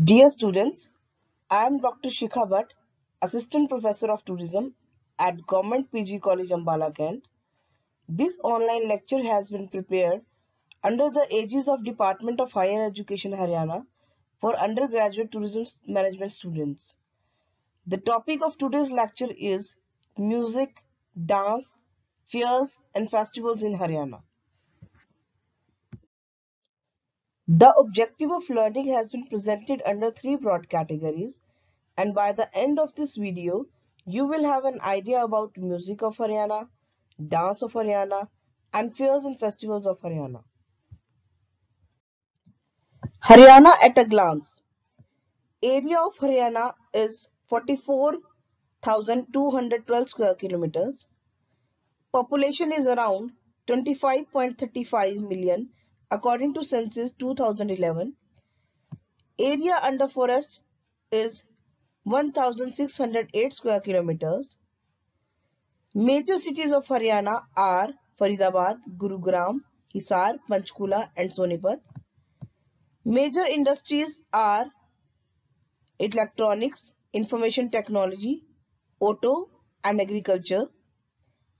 Dear students, I am Dr. Shikha Bhatt, Assistant Professor of Tourism at Government PG College Ambala Kent. This online lecture has been prepared under the aegis of Department of Higher Education Haryana for undergraduate tourism management students. The topic of today's lecture is music, dance, fairs and festivals in Haryana. The objective of learning has been presented under three broad categories, and by the end of this video, you will have an idea about music of Haryana, dance of Haryana, and fairs and festivals of Haryana. Haryana at a glance. Area of Haryana is 44,212 square kilometers. Population is around 25.35 million according to census 2011. Area under forest is 1,608 square kilometers. Major cities of Haryana are Faridabad, Gurugram, Hisar, Panchkula and Sonipat. Major industries are electronics, information technology, auto and agriculture.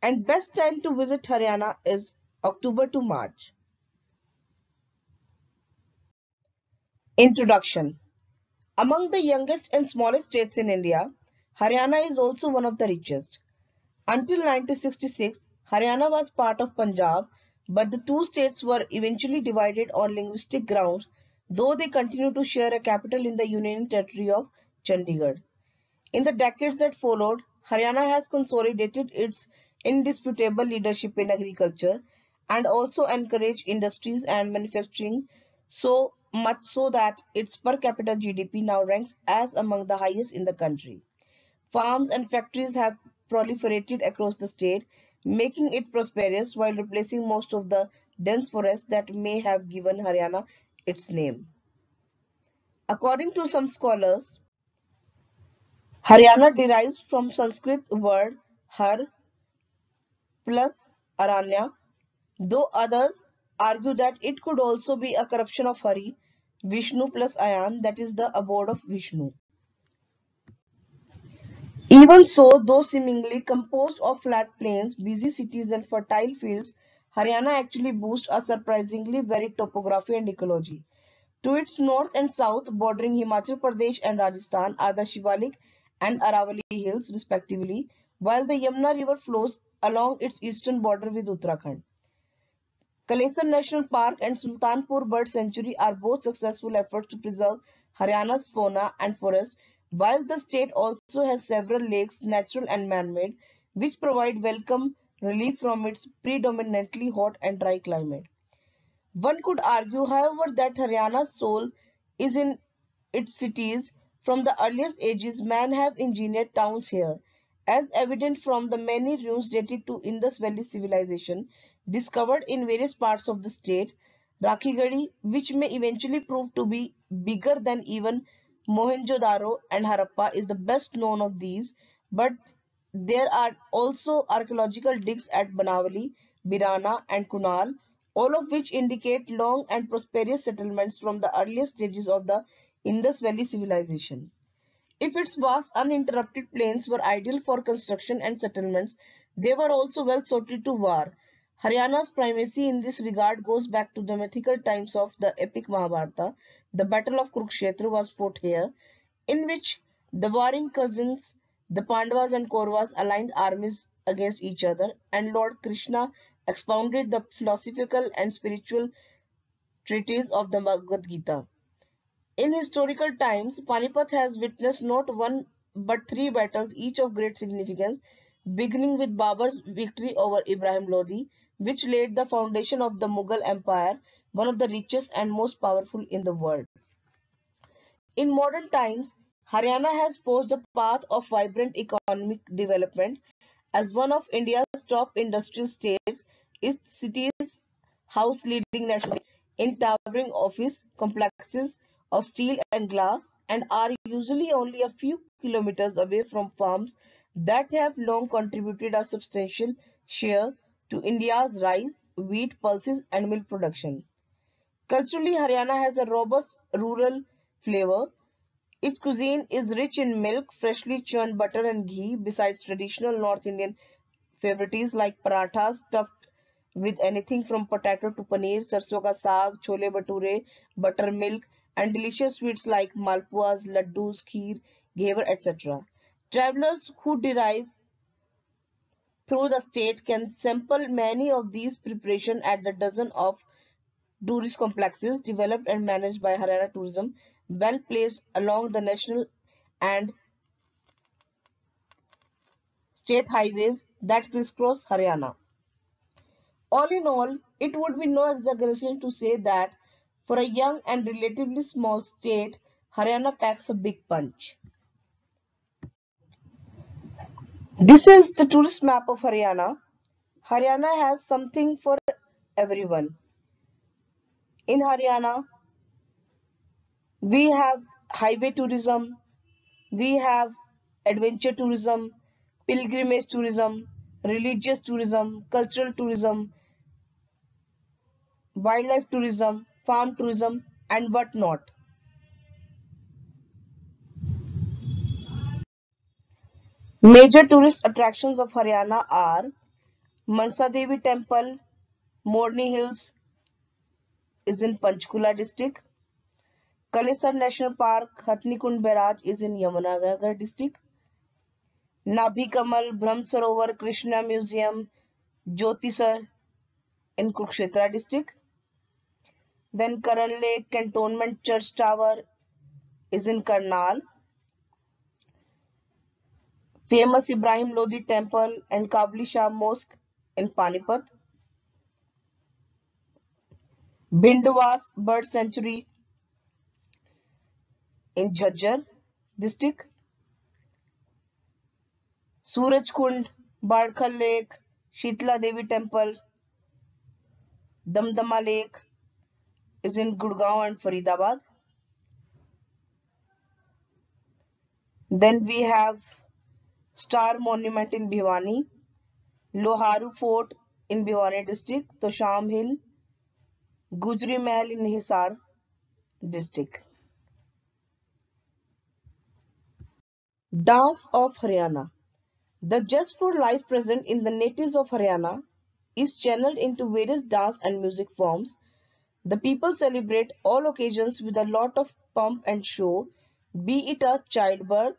And best time to visit Haryana is October to March. Introduction. Among the youngest and smallest states in India, Haryana is also one of the richest. Until 1966, Haryana was part of Punjab, but the two states were eventually divided on linguistic grounds, though they continue to share a capital in the Union Territory of Chandigarh. In the decades that followed, Haryana has consolidated its indisputable leadership in agriculture and also encouraged industries and manufacturing so much so that its per capita GDP now ranks as among the highest in the country. Farms and factories have proliferated across the state, making it prosperous while replacing most of the dense forests that may have given Haryana its name. According to some scholars, Haryana derives from Sanskrit word Har plus Aranya, though others argue that it could also be a corruption of Hari, Vishnu plus Ayan, that is the abode of Vishnu. Even so, though seemingly composed of flat plains, busy cities and fertile fields, Haryana actually boasts a surprisingly varied topography and ecology. To its north and south, bordering Himachal Pradesh and Rajasthan, are the Shivalik and Aravalli hills respectively, while the Yamuna river flows along its eastern border with Uttarakhand. Kalesar National Park and Sultanpur Bird Sanctuary are both successful efforts to preserve Haryana's fauna and forest, while the state also has several lakes, natural and man-made, which provide welcome relief from its predominantly hot and dry climate. One could argue, however, that Haryana's soul is in its cities. From the earliest ages, men have engineered towns here, as evident from the many ruins dated to Indus Valley civilization discovered in various parts of the state. Rakhigadi, which may eventually prove to be bigger than even Mohenjo-daro and Harappa, is the best known of these, but there are also archaeological digs at Banavali, Birana, and Kunal, all of which indicate long and prosperous settlements from the earliest stages of the Indus Valley civilization. If its vast uninterrupted plains were ideal for construction and settlements, they were also well suited to war. Haryana's primacy in this regard goes back to the mythical times of the epic Mahabharata. The Battle of Kurukshetra was fought here, in which the warring cousins, the Pandavas and Kauravas, aligned armies against each other, and Lord Krishna expounded the philosophical and spiritual treatise of the Bhagavad Gita. In historical times, Panipat has witnessed not one but three battles, each of great significance, beginning with Babur's victory over Ibrahim Lodi, which laid the foundation of the Mughal Empire, one of the richest and most powerful in the world. In modern times, Haryana has forged a path of vibrant economic development. As one of India's top industrial states, its cities house leading nationally in towering office complexes of steel and glass and are usually only a few kilometers away from farms that have long contributed a substantial share to India's rice, wheat, pulses and milk production. Culturally, Haryana has a robust rural flavor. Its cuisine is rich in milk, freshly churned butter and ghee, besides traditional North Indian favorites like parathas stuffed with anything from potato to paneer, sarson ka saag, chole bhature, buttermilk, and delicious sweets like malpuas, laddus, kheer, ghevar, etc. Travelers who derive through the state can sample many of these preparations at the dozen of tourist complexes developed and managed by Haryana Tourism, well placed along the national and state highways that crisscross Haryana. All in all, it would be no exaggeration to say that for a young and relatively small state, Haryana packs a big punch. This is the tourist map of Haryana. Haryana has something for everyone. In Haryana, we have highway tourism, we have adventure tourism, pilgrimage tourism, religious tourism, cultural tourism, wildlife tourism, farm tourism, and whatnot. Major tourist attractions of Haryana are Mansa Devi Temple, Morni Hills is in Panchkula district. Kalesar National Park, Hatnikund Barrage is in Yamunanagar district. Nabhi Kamal, Brahm Sarovar, Krishna Museum, Jyotisar in Kurukshetra district. Then Karan Lake Cantonment Church Tower is in Karnal. Famous Ibrahim Lodi Temple and Kabli Shah Mosque in Panipat. Bhindwas Bird Sanctuary in Jhajjar district. Surajkund, Badkhal Lake, Shitla Devi Temple, Damdama Lake is in Gurgaon and Faridabad. Then we have Star Monument in Bhiwani, Loharu Fort in Bhiwani district, Tosham Hill, Gujri Mahal in Hisar district. Dance of Haryana. The zest for life present in the natives of Haryana is channeled into various dance and music forms. The people celebrate all occasions with a lot of pomp and show, be it a childbirth,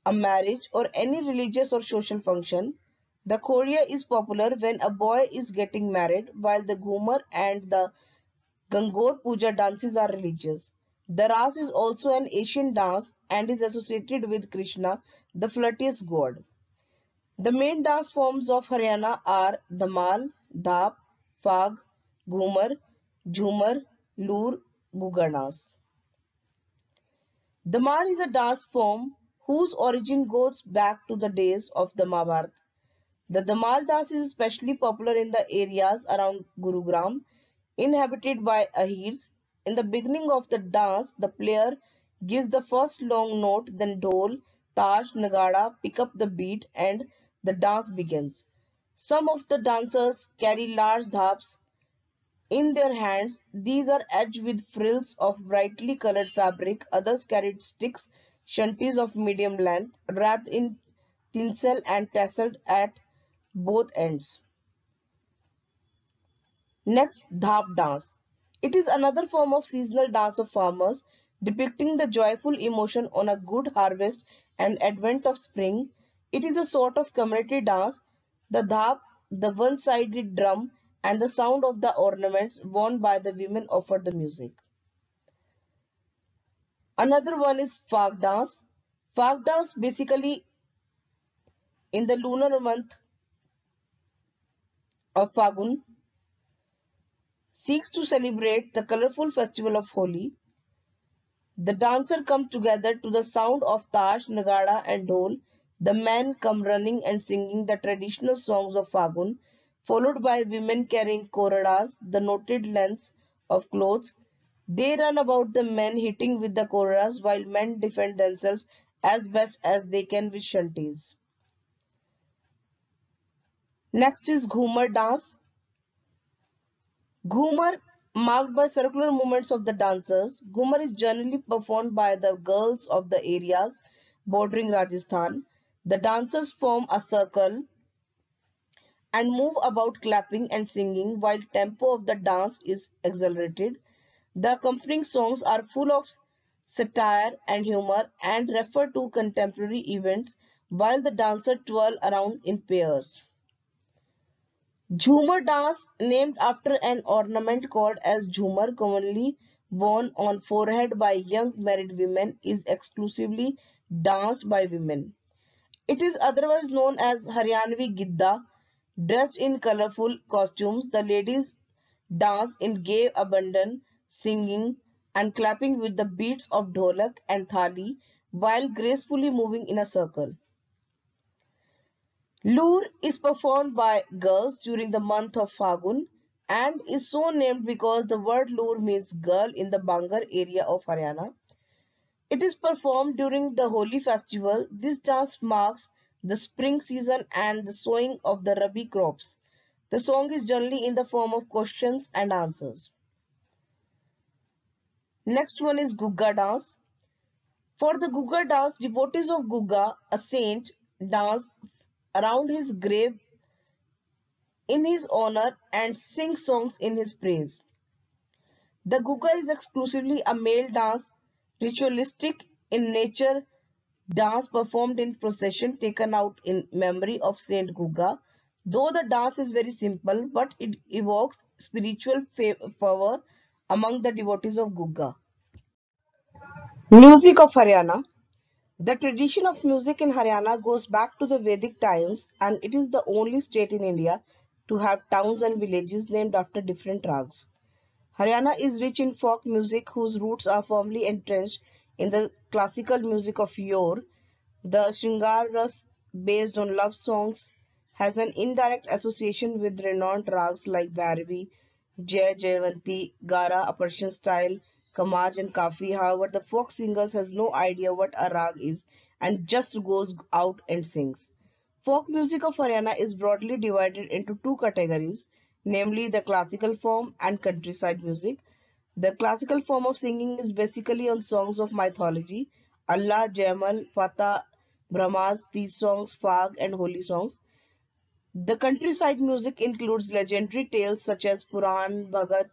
a marriage, or any religious or social function. The Khoria is popular when a boy is getting married, while the Ghumar and the Gangor Puja dances are religious. The Ras is also an Asian dance and is associated with Krishna, the flirtiest god. The main dance forms of Haryana are Dhamal, Dhap, Fag, Ghumar, Jhumar, Loor, Gugarnas. Dhamal is a dance form whose origin goes back to the days of the Mahabharata. The Dhamal dance is especially popular in the areas around Gurugram, inhabited by Ahirs. In the beginning of the dance, the player gives the first long note, then dhol, taj, nagada pick up the beat, and the dance begins. Some of the dancers carry large dhaps in their hands. These are edged with frills of brightly colored fabric. Others carried sticks, shanties of medium length, wrapped in tinsel and tasseled at both ends. Next, Dhap dance. It is another form of seasonal dance of farmers, depicting the joyful emotion on a good harvest and advent of spring. It is a sort of community dance. The dhap, the one-sided drum, and the sound of the ornaments worn by the women offer the music. Another one is Fag dance. Fag dance basically in the lunar month of Fagun seeks to celebrate the colorful festival of Holi. The dancers come together to the sound of tash, nagada and dhol. The men come running and singing the traditional songs of Fagun, followed by women carrying koradas, the knotted lengths of clothes. They run about the men hitting with the koradas while men defend themselves as best as they can with shanties. Next is Ghumar dance. Ghumar marked by circular movements of the dancers. Ghumar is generally performed by the girls of the areas bordering Rajasthan. The dancers form a circle and move about clapping and singing while tempo of the dance is accelerated. The accompanying songs are full of satire and humor and refer to contemporary events while the dancers twirl around in pairs. Jhumar dance, named after an ornament called as jhumar, commonly worn on forehead by young married women, is exclusively danced by women. It is otherwise known as Haryanvi Gidda. Dressed in colorful costumes, the ladies dance in gay abandon, singing and clapping with the beats of dholak and thali while gracefully moving in a circle. Loor is performed by girls during the month of Fagun and is so named because the word Loor means girl in the Bangar area of Haryana. It is performed during the Holi festival. This dance marks the spring season and the sowing of the Rabi crops. The song is generally in the form of questions and answers. Next one is Gugga dance. For the Gugga dance, devotees of Gugga, a saint, dance around his grave in his honor and sing songs in his praise. The Gugga is exclusively a male dance, ritualistic in nature, dance performed in procession taken out in memory of Saint Gugga. Though the dance is very simple, but it evokes spiritual fervor among the devotees of Gugga. Music of Haryana. The tradition of music in Haryana goes back to the Vedic times, and it is the only state in India to have towns and villages named after different rags. Haryana is rich in folk music whose roots are firmly entrenched in the classical music of yore. The Shringar Ras, based on love songs, has an indirect association with renowned rags like Bhairavi, Jai Jayavanti, Gara, a Persian style, Kamaj and Kafi. However, the folk singers has no idea what a rag is and just goes out and sings. Folk music of Haryana is broadly divided into two categories, namely the classical form and countryside music. The classical form of singing is basically on songs of mythology, Allah, Jaimal, Fatah, Brahmas, these songs, Fag, and holy songs. The countryside music includes legendary tales such as Puran, Bhagat,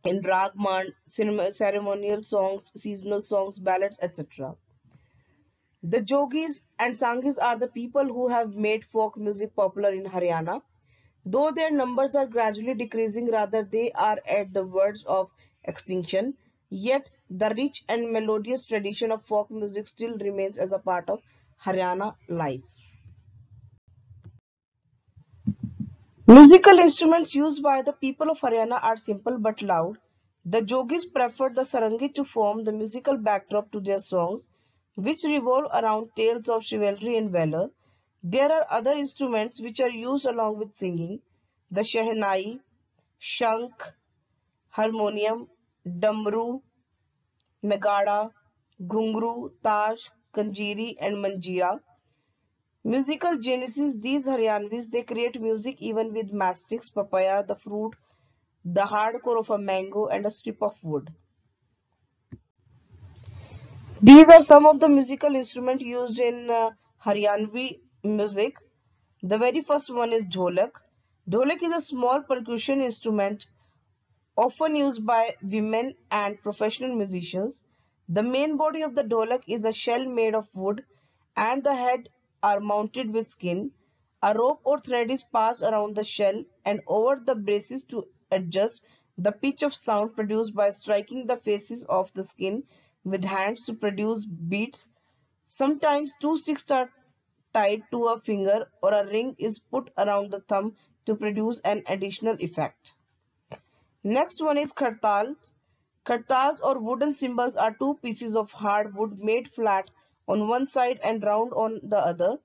and Ragman, ceremonial songs, seasonal songs, ballads, etc. The Jogis and Sanghis are the people who have made folk music popular in Haryana. Though their numbers are gradually decreasing, rather they are at the verge of extinction, yet the rich and melodious tradition of folk music still remains as a part of Haryana life. Musical instruments used by the people of Haryana are simple but loud. The Jogis preferred the sarangi to form the musical backdrop to their songs, which revolve around tales of chivalry and valor. There are other instruments which are used along with singing: the shehnai, shank, harmonium, damru, nagada, ghungru, taj, kanjiri, and manjira. Musical geniuses, these Haryanvis, they create music even with mastics, papaya, the fruit, the hard core of a mango, and a strip of wood. These are some of the musical instruments used in Haryanvi music. The very first one is dholak. Dholak is a small percussion instrument often used by women and professional musicians. The main body of the dholak is a shell made of wood and the head are mounted with skin. A rope or thread is passed around the shell and over the braces to adjust the pitch of sound produced by striking the faces of the skin with hands to produce beats. Sometimes two sticks are tied to a finger or a ring is put around the thumb to produce an additional effect. Next one is khartal. Khartals or wooden cymbals are two pieces of hard wood made flat on one side and round on the other.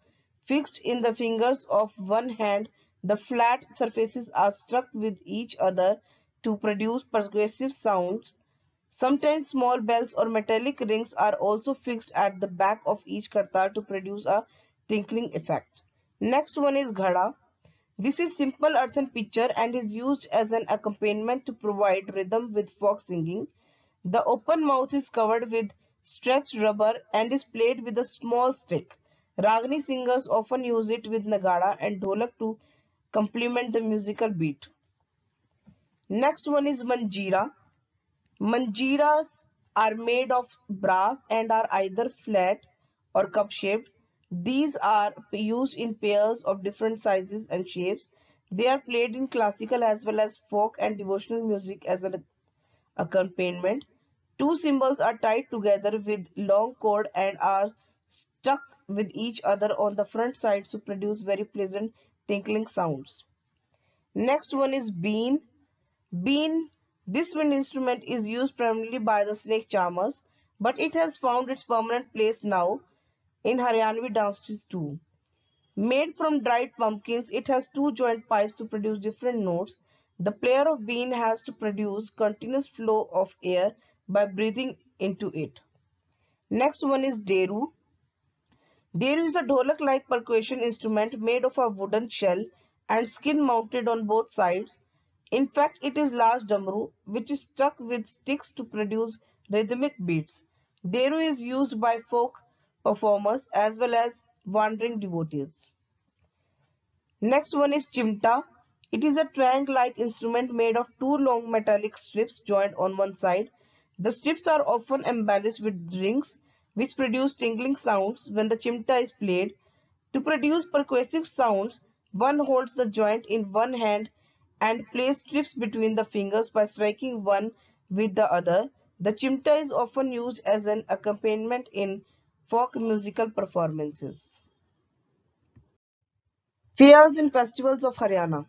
Fixed in the fingers of one hand, the flat surfaces are struck with each other to produce percussive sounds. Sometimes small bells or metallic rings are also fixed at the back of each khartal to produce a tinkling effect. Next one is ghada. This is simple earthen pitcher and is used as an accompaniment to provide rhythm with folk singing. The open mouth is covered with stretched rubber and is played with a small stick. Ragini singers often use it with nagada and dholak to complement the musical beat. Next one is manjira. Manjiras are made of brass and are either flat or cup shaped. These are used in pairs of different sizes and shapes. They are played in classical as well as folk and devotional music as an accompaniment. Two cymbals are tied together with long cord and are stuck with each other on the front sides to produce very pleasant tinkling sounds. Next one is bean. Bean. This wind instrument is used primarily by the snake charmers, but it has found its permanent place now in Haryanvi dances too. Made from dried pumpkins, it has two joint pipes to produce different notes. The player of bean has to produce continuous flow of air by breathing into it. Next one is deru. Deru is a dholak-like percussion instrument made of a wooden shell and skin mounted on both sides. In fact, it is large damru which is stuck with sticks to produce rhythmic beats. Deru is used by folk performers as well as wandering devotees. Next one is chimta. It is a twang-like instrument made of two long metallic strips joined on one side. The strips are often embellished with rings which produce tingling sounds when the chimta is played. To produce percussive sounds, one holds the joint in one hand and plays strips between the fingers by striking one with the other. The chimta is often used as an accompaniment in folk musical performances. Fairs and festivals of Haryana.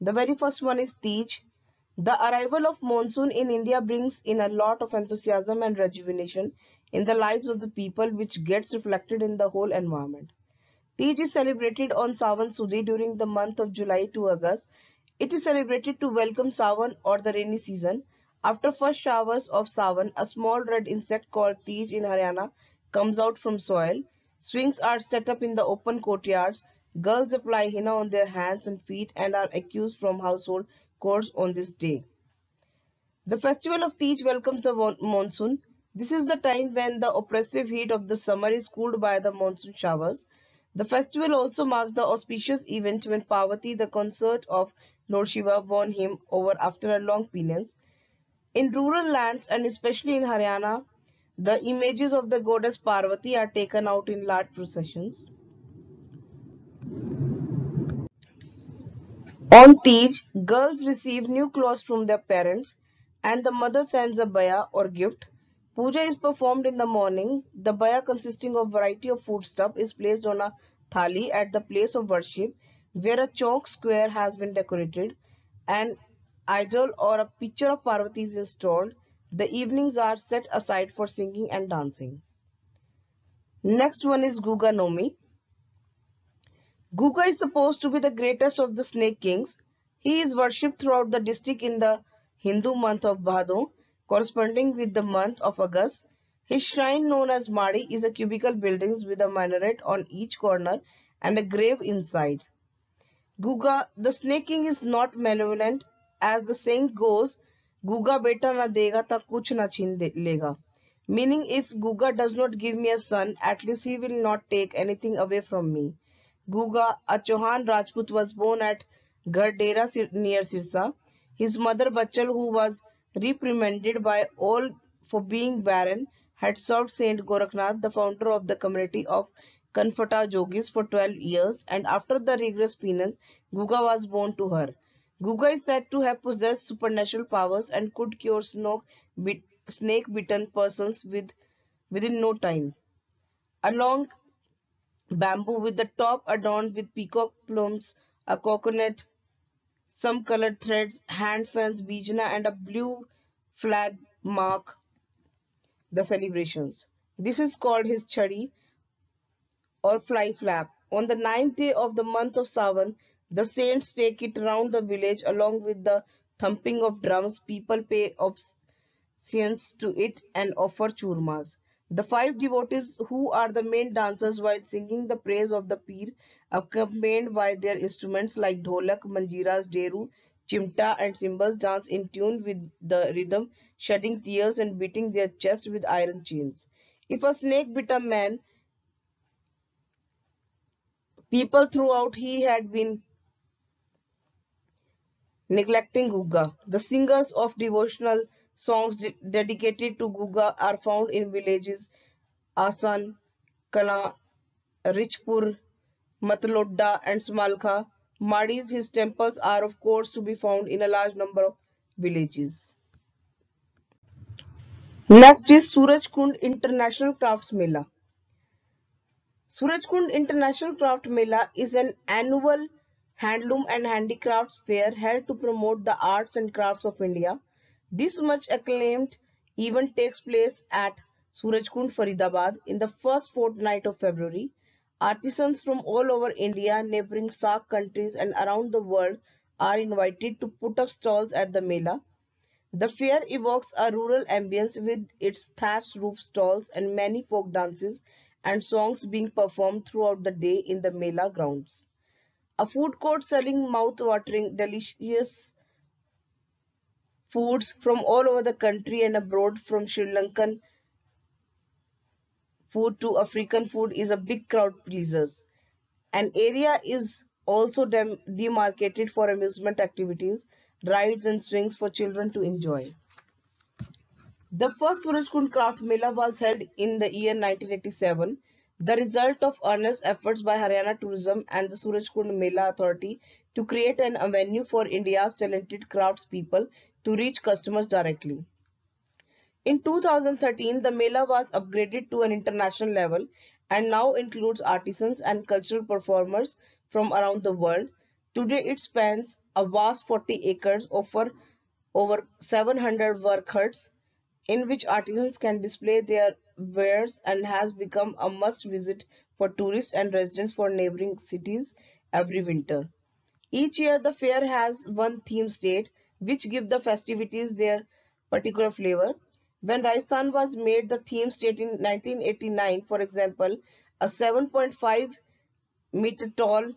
The very first one is Tej. The arrival of monsoon in India brings in a lot of enthusiasm and rejuvenation in the lives of the people, which gets reflected in the whole environment. Tej is celebrated on Sawan Sudi during the month of July to August. It is celebrated to welcome Sawan or the rainy season. After first showers of Sawan, a small red insect called Tej in Haryana comes out from soil. Swings are set up in the open courtyards. Girls apply henna on their hands and feet and are accused from household chores on this day. The festival of Tej welcomes the monsoon. This is the time when the oppressive heat of the summer is cooled by the monsoon showers. The festival also marks the auspicious event when Parvati, the consort of Lord Shiva, won him over after a long penance. In rural lands and especially in Haryana, the images of the goddess Parvati are taken out in large processions. On Tej, girls receive new clothes from their parents and the mother sends a baya or gift. Puja is performed in the morning. The baya, consisting of variety of foodstuff, is placed on a thali at the place of worship where a chalk square has been decorated. An idol or a picture of Parvati is installed. The evenings are set aside for singing and dancing. Next one is Guga Nomi. Guga is supposed to be the greatest of the snake kings. He is worshipped throughout the district in the Hindu month of Bhadon, corresponding with the month of August. His shrine, known as Madi, is a cubical building with a minaret on each corner and a grave inside. Guga, the snake king, is not malevolent. As the saying goes, Guga beta na dega ta kuch na chin lega. Meaning, if Guga does not give me a son, at least he will not take anything away from me. Guga, a Chauhan Rajput, was born at Gardera near Sirsa. His mother Bachal, who was reprimanded by all for being barren, had served Saint Gorakhnath, the founder of the community of Kanfata Jogis, for 12 years, and after the rigorous penance, Guga was born to her. Guga is said to have possessed supernatural powers and could cure snake-bitten persons within no time. A long bamboo with the top adorned with peacock plumes, a coconut, some colored threads, hand fans, bijna, and a blue flag mark the celebrations. This is called his chadi or fly flap. On the ninth day of the month of Sawan, the saints take it round the village along with the thumping of drums. People pay obeisance to it and offer churmas. The five devotees who are the main dancers while singing the praise of the Pir, accompanied by their instruments like dholak, manjiras, deru, chimta, and cymbals, dance in tune with the rhythm, shedding tears and beating their chest with iron chains. If a snake bit a man, people throughout he had been neglecting Gugga. The singers of devotional songs dedicated to Gugga are found in villages Asan, Kala, Richpur, Matlodda, and Smalkha. Madis, his temples are of course to be found in a large number of villages. Next is Surajkund International Crafts Mela. Surajkund International Craft Mela is an annual handloom and handicrafts fair held to promote the arts and crafts of India. This much acclaimed event takes place at Surajkund, Faridabad in the first fortnight of February. Artisans from all over India, neighboring SAARC countries, and around the world are invited to put up stalls at the Mela. The fair evokes a rural ambience with its thatched roof stalls and many folk dances and songs being performed throughout the day in the Mela grounds. A food court selling mouth-watering, delicious foods from all over the country and abroad, from Sri Lankan food to African food, is a big crowd pleaser. An area is also demarcated for amusement activities, rides and swings for children to enjoy. The first Surajkund Craft Mela was held in the year 1987, the result of earnest efforts by Haryana Tourism and the Surajkund Mela Authority to create an avenue for India's talented craftspeople to reach customers directly. In 2013, the Mela was upgraded to an international level and now includes artisans and cultural performers from around the world. Today, it spans a vast 40 acres, offer over 700 work huts in which artisans can display their wares and has become a must-visit for tourists and residents for neighboring cities every winter. Each year, the fair has one theme state, which give the festivities their particular flavor. When Rajasthan was made the theme state in 1989, for example, a 7.5-meter tall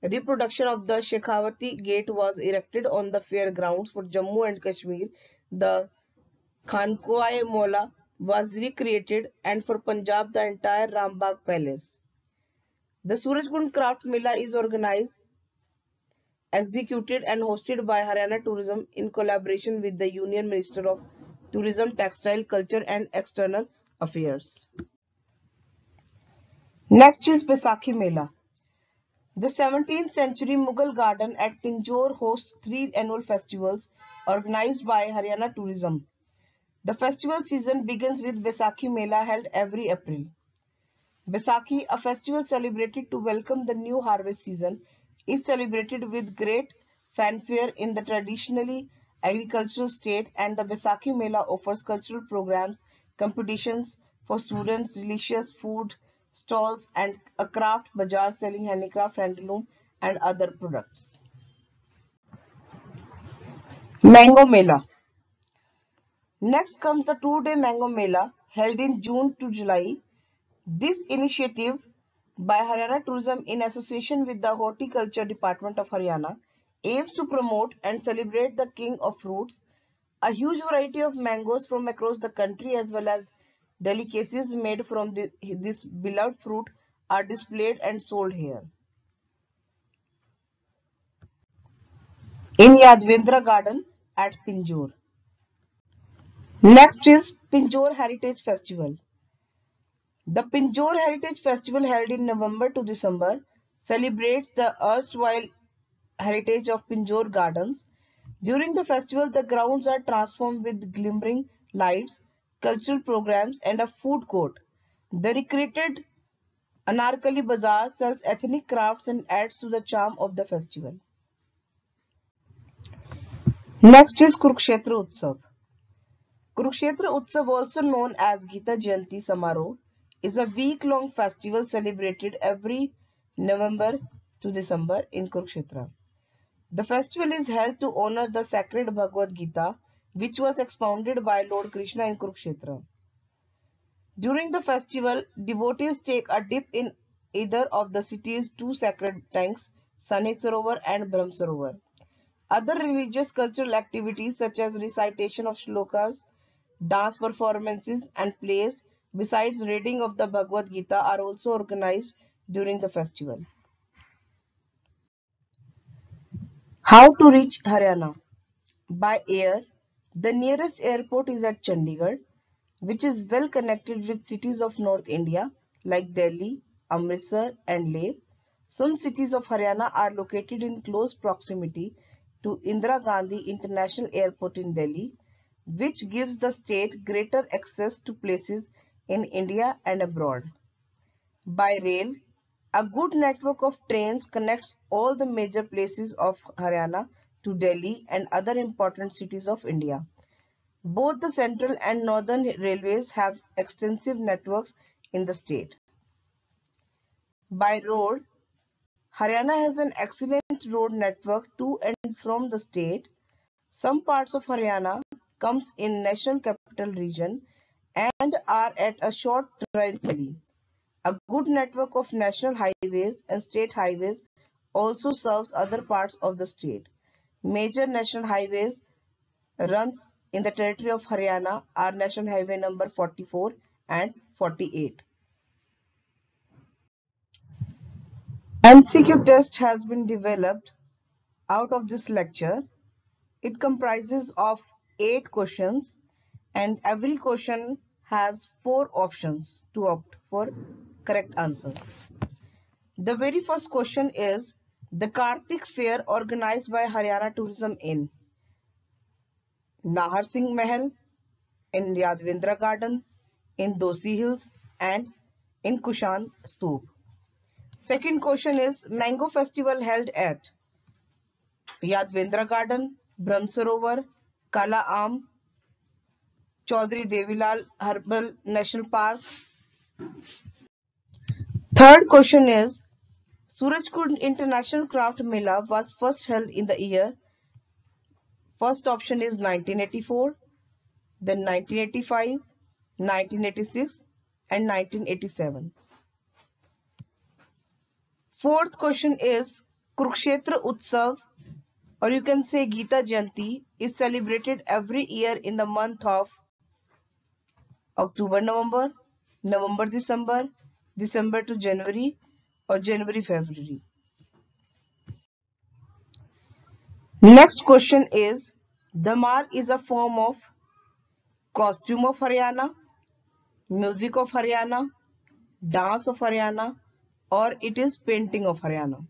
reproduction of the Shekhawati Gate was erected on the fair grounds. For Jammu and Kashmir. The Khanquai Mola was recreated, and for Punjab the entire Rambagh Palace. The Surajkund Craft Mela is organized, executed and hosted by Haryana Tourism in collaboration with the Union Minister of Tourism, Textile, Culture and External Affairs. Next is Baisakhi Mela. The 17th century Mughal garden at Pinjore hosts three annual festivals organized by Haryana Tourism. The festival season begins with Baisakhi Mela held every April. Baisakhi, a festival celebrated to welcome the new harvest season, is celebrated with great fanfare in the traditionally agricultural state, and the Baisakhi Mela offers cultural programs, competitions for students, delicious food stalls, and a craft bazaar selling handicraft, handloom, and other products. Mango Mela. Next comes the two-day Mango Mela held in June to July. This initiative by Haryana Tourism in association with the Horticulture Department of Haryana aims to promote and celebrate the king of fruits. A huge variety of mangoes from across the country as well as delicacies made from this beloved fruit are displayed and sold here. In Yadvendra Garden at Pinjore. Next is Pinjore Heritage Festival. The Pinjore Heritage Festival, held in November to December, celebrates the erstwhile heritage of Pinjore Gardens. During the festival, the grounds are transformed with glimmering lights, cultural programs, and a food court. The recreated Anarkali Bazaar sells ethnic crafts and adds to the charm of the festival. Next is Kurukshetra Utsav. Kurukshetra Utsav, also known as Gita Jayanti Samaroh, is a week-long festival celebrated every November to December in Kurukshetra. The festival is held to honor the sacred Bhagavad Gita, which was expounded by Lord Krishna in Kurukshetra. During the festival, devotees take a dip in either of the city's two sacred tanks, Sani Sarovar and Brahm Sarovar. Other religious cultural activities such as recitation of shlokas, dance performances, and plays, besides reading of the Bhagavad Gita, are also organized during the festival. How to reach Haryana? By air. The nearest airport is at Chandigarh, which is well connected with cities of North India like Delhi, Amritsar, and Leh. Some cities of Haryana are located in close proximity to Indira Gandhi International Airport in Delhi, which gives the state greater access to places in India and abroad. By rail, a good network of trains connects all the major places of Haryana to Delhi and other important cities of India. Both the central and northern railways have extensive networks in the state. By road, Haryana has an excellent road network to and from the state. Some parts of Haryana comes in National Capital Region and are at a short drive from Delhi. A good network of national highways and state highways also serves other parts of the state. Major national highways runs in the territory of Haryana are National Highway number 44 and 48. MCQ test has been developed out of this lecture. It comprises of 8 questions and every question has 4 options to opt for correct answer. The very first question is the Kartik Fair organized by Haryana Tourism in Nahar Singh Mahal, in Yadvindra Garden, in Dosi Hills and in Kushan Stoop. Second question is Mango Festival held at Yadvindra Garden, Brahm Sarovar, Kala Aam, Chaudhary Devilal Herbal National Park. Third question is Surajkund International Craft Mela was first held in the year. First option is 1984, then 1985, 1986 and 1987. Fourth question is Kurukshetra Utsav, or you can say Gita Jayanti, is celebrated every year in the month of October, November, November, December, December to January, or January, February. Next question is Damar is a form of costume of Haryana, music of Haryana, dance of Haryana, or it is painting of Haryana.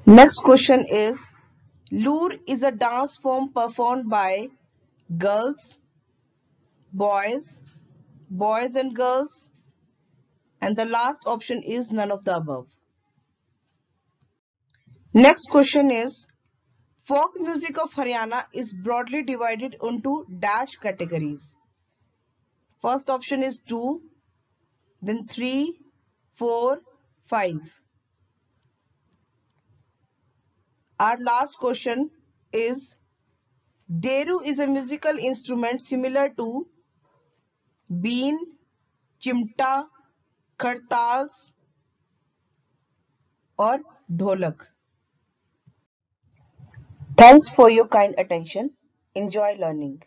Next question is Loor is a dance form performed by girls, boys, boys and girls, and the last option is none of the above. Next question is folk music of Haryana is broadly divided into dash categories. First option is 2, then 3, 4, 5. Our last question is Deru is a musical instrument similar to bean, chimta, khartals or dholak. Thanks for your kind attention. Enjoy learning.